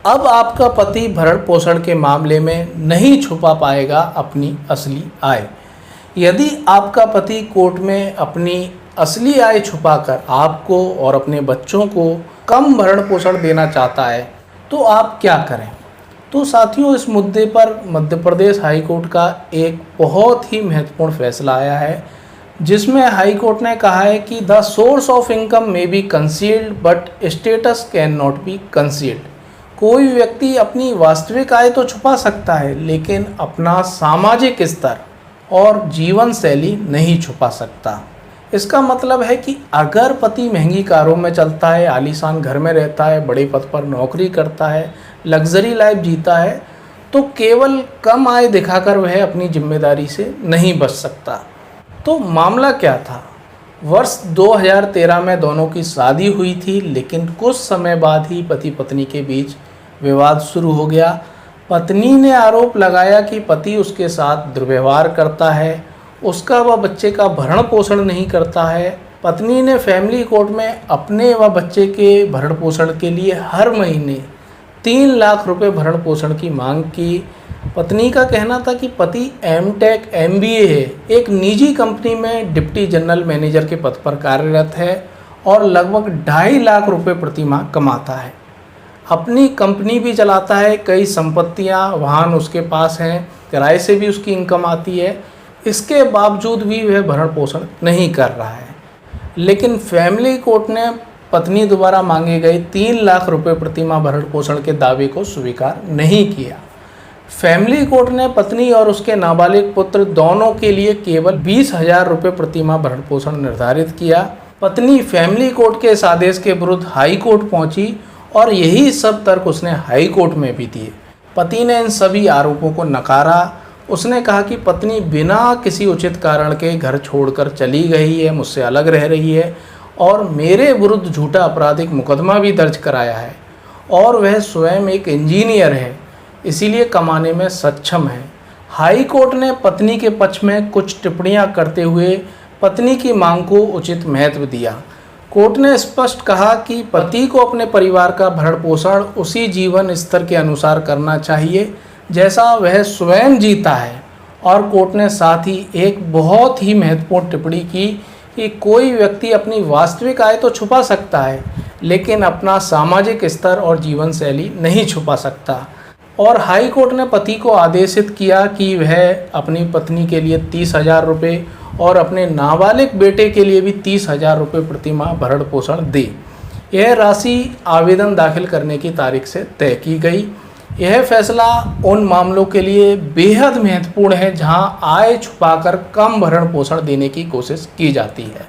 अब आपका पति भरण पोषण के मामले में नहीं छुपा पाएगा अपनी असली आय। यदि आपका पति कोर्ट में अपनी असली आय छुपाकर आपको और अपने बच्चों को कम भरण पोषण देना चाहता है तो आप क्या करें? तो साथियों, इस मुद्दे पर मध्य प्रदेश हाई कोर्ट का एक बहुत ही महत्वपूर्ण फैसला आया है, जिसमें हाई कोर्ट ने कहा है कि the source of income may be concealed but status can not be concealed. कोई व्यक्ति अपनी वास्तविक आय तो छुपा सकता है, लेकिन अपना सामाजिक स्तर और जीवन शैली नहीं छुपा सकता। इसका मतलब है कि अगर पति महंगी कारों में चलता है, आलीशान घर में रहता है, बड़े पद पर नौकरी करता है, लग्जरी लाइफ जीता है, तो केवल कम आय दिखाकर वह अपनी जिम्मेदारी से नहीं बच सकता। तो मामला क्या था? वर्ष 2013 में दोनों की शादी हुई थी, लेकिन कुछ समय बाद ही पति पत्नी के बीच विवाद शुरू हो गया। पत्नी ने आरोप लगाया कि पति उसके साथ दुर्व्यवहार करता है, उसका व बच्चे का भरण पोषण नहीं करता है। पत्नी ने फैमिली कोर्ट में अपने व बच्चे के भरण पोषण के लिए हर महीने 3 लाख रुपए भरण पोषण की मांग की। पत्नी का कहना था कि पति एमटेक MBA है, एक निजी कंपनी में डिप्टी जनरल मैनेजर के पद पर कार्यरत है और लगभग 2.5 लाख रुपए प्रति माह कमाता है। अपनी कंपनी भी चलाता है, कई संपत्तियां वाहन उसके पास हैं, किराए से भी उसकी इनकम आती है। इसके बावजूद भी वह भरण पोषण नहीं कर रहा है। लेकिन फैमिली कोर्ट ने पत्नी द्वारा मांगे गए 3 लाख रुपए प्रति माह भरण पोषण के दावे को स्वीकार नहीं किया। फैमिली कोर्ट ने पत्नी और उसके नाबालिग पुत्र दोनों के लिए केवल 20,000 रुपये प्रति माह भरण पोषण निर्धारित किया। पत्नी फैमिली कोर्ट के इस आदेश के विरुद्ध हाई कोर्ट पहुंची और यही सब तर्क उसने हाई कोर्ट में भी दिए। पति ने इन सभी आरोपों को नकारा। उसने कहा कि पत्नी बिना किसी उचित कारण के घर छोड़कर चली गई है, मुझसे अलग रह रही है और मेरे विरुद्ध झूठा आपराधिक मुकदमा भी दर्ज कराया है और वह स्वयं एक इंजीनियर है, इसीलिए कमाने में सक्षम है। हाई कोर्ट ने पत्नी के पक्ष में कुछ टिप्पणियां करते हुए पत्नी की मांग को उचित महत्व दिया। कोर्ट ने स्पष्ट कहा कि पति को अपने परिवार का भरण पोषण उसी जीवन स्तर के अनुसार करना चाहिए जैसा वह स्वयं जीता है। और कोर्ट ने साथ ही एक बहुत ही महत्वपूर्ण टिप्पणी की कि कोई व्यक्ति अपनी वास्तविक आय तो छुपा सकता है, लेकिन अपना सामाजिक स्तर और जीवन शैली नहीं छुपा सकता। और हाई कोर्ट ने पति को आदेशित किया कि वह अपनी पत्नी के लिए 30,000 रुपये और अपने नाबालिग बेटे के लिए भी 30,000 रुपये प्रति माह भरण पोषण दे। यह राशि आवेदन दाखिल करने की तारीख से तय की गई। यह फैसला उन मामलों के लिए बेहद महत्वपूर्ण है जहां आय छुपाकर कम भरण पोषण देने की कोशिश की जाती है।